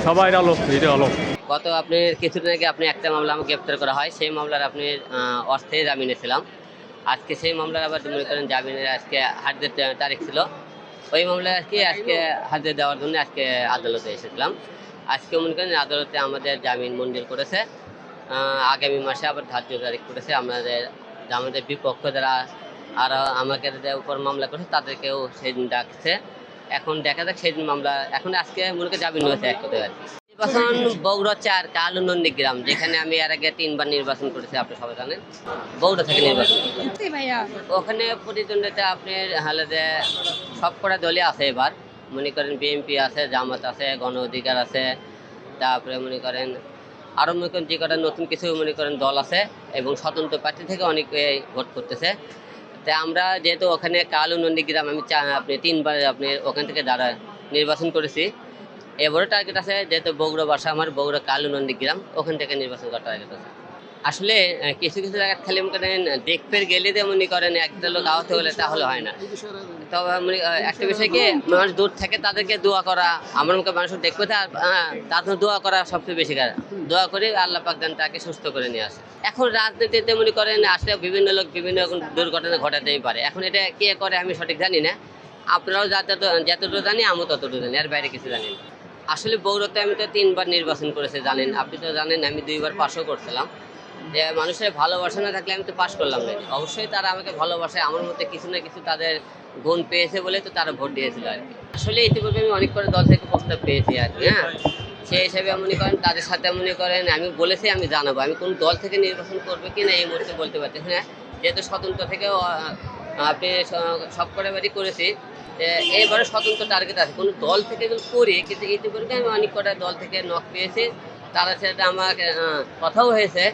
সবাই আলো ভিডিও আলো। গত আপনি কিছুদিন আগে আপনি একটা মামলা আমাকে গ্রেপ্তার করা হয়, সেই মামলার আপনি অস্থায়ী জামিনে ছিলাম। আজকে সেই মামলার আবার মনে করেন জামিনের আজকে হাজির তারিখ ছিল, ওই মামলায় আজকে হাজির দেওয়ার জন্য আজকে আদালতে এসেছিলাম। আজকে মনে করেন আদালতে আমাদের জামিন মঞ্জুর করেছে, আগামী মাসে আবার ধার্য তারিখ করেছে। আমাদের বিপক্ষ যারা আর আমাকে উপর মামলা করেছে তাদেরকেও সেদিন ডাকছে। এখন দেখা যাক সেদিন মামলা, এখন আজকে মনে করেন জামিন হয়েছে এক কথায় আর কি। নির্বাচন বগুড়া ৪ কালু নন্দীগ্রাম, যেখানে আমি এর আগে ৩ বার নির্বাচন করেছি, আপনি সবাই জানেন। বগুড়া থেকে নির্বাচন ওখানে প্রতিদ্বন্দ্বিতা আপনার হলে যে সবকটা দলই আছে। এবার মনে করেন বিএনপি আছে, জামাত আছে, গণ অধিকার আছে, তারপরে মনে করেন আরও মনে করেন যে কটা নতুন কিছু মনে করেন দল আছে, এবং স্বতন্ত্র প্রার্থী থেকে অনেকে ভোট করতেছে। তাই আমরা যেহেতু ওখানে কালু নন্দীগ্রাম আমি আপনি ৩ বার আপনি ওখান থেকে যারা নির্বাচন করেছি, এবারও টার্গেট আছে যেহেতু বগুড়া বাসা আমার, বগুড়া কালু নন্দীগ্রাম, ওখান থেকে নির্বাচন করার টার্গেট আছে। আসলে কিছু কিছু জায়গায় খালি মনে করেন দেখতে গেলে যে মনে করেন একটা লোক আহত হলে তাহলে হয় না। তবে একটা বিষয় কি, মানুষ দূর থেকে তাদেরকে দোয়া করা, আমার মুখে মানুষ দেখবে তাদের দোয়া করা সবচেয়ে বেশি কাজ। দোয়া করে আল্লাহ পাক যেন তাকে সুস্থ করে নিয়ে আসে। এখন রাজনীতিতে মনে করেন আসলে বিভিন্ন লোক বিভিন্ন রকম দুর্ঘটনা ঘটাতেই পারে। এখন এটা কে করে আমি সঠিক জানি না, আপনারাও যতটুকু জানি আমি ততটুকু জানি, আর বাইরে কিছু জানি না। আসলে বগুড়াতে আমি তো ৩ বার নির্বাচন করেছি জানেন, আপনি তো জানেন। আমি 2 বার পাশও করছিলাম। যে মানুষের ভালোবাসা না থাকলে আমি তো পাশ করলাম না। অবশ্যই তারা আমাকে ভালোবাসে, আমার মধ্যে কিছু না কিছু তাদের গুণ পেয়েছে বলে তো তারা ভোট দিয়েছিল আর কি। আসলে ইতিপূর্বে আমি অনেক করে দল থেকে প্রস্তাব পেয়েছি আর কি। হ্যাঁ, সেই হিসাবে মনে করেন তাদের সাথে মনে করেন আমি বলেছি আমি জানাবো আমি কোন দল থেকে নির্বাচন করবে কি না এই মুহূর্তে বলতে পারছি না। যেহেতু স্বতন্ত্র থেকেও আপনি সব কটা বাড়ি করেছি, এবারে স্বতন্ত্র টার্গেট আছে কোনো দল থেকে করি, কিন্তু ইতিপূর্বে আমি অনেক কটা দল থেকে নক পেয়েছি, তারা সেটা আমার কথাও হয়েছে,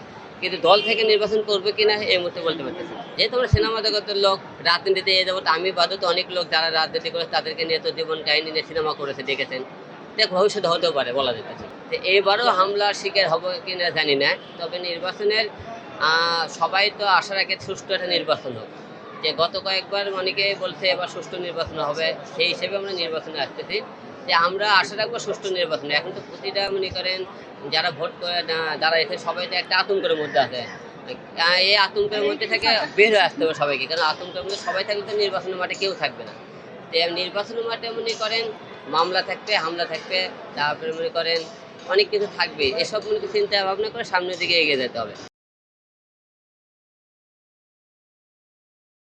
কিন্তু দল থেকে নির্বাচন করবে কিনা এই মুহূর্তে বলতে পারতেছি। যেহেতু আমরা সিনেমা জগতের লোক, রাজনীতিতে এই যাবত আমি বাদত অনেক লোক যারা রাজনীতি করে তাদেরকে নিয়ে তো জীবন কাহিনী নিয়ে সিনেমা করেছে, দেখেছেন। দেখ ভবিষ্যতে হতেও পারে, বলা যেতেছে। তো এবারও হামলার শিকার হবো কিনা জানি না, তবে নির্বাচনের সবাই তো আশা রাখে সুষ্ঠু একটা নির্বাচন হোক। যে গত কয়েকবার অনেকে বলছে এবার সুষ্ঠু নির্বাচন হবে, সেই হিসেবে আমরা নির্বাচনে আসতেছি। যে আমরা আশা রাখবো সুষ্ঠু নির্বাচনে। এখন তো প্রতিটা মনে করেন যারা ভোট করে যারা এসে সবাই তো একটা আতঙ্কের মধ্যে আছে। এই আতঙ্কের মধ্যে থেকে বের হয়ে আসতে হবে সবাইকে, কারণ আতঙ্কের মধ্যে সবাই থাকলে তো নির্বাচনের মাঠে কেউ থাকবে না। তো নির্বাচনের মাঠে মনে করেন মামলা থাকবে, হামলা থাকবে, তারপরে মনে করেন অনেক কিছু থাকবে। এসব মনে চিন্তা ভাবনা করে সামনের দিকে এগিয়ে যেতে হবে।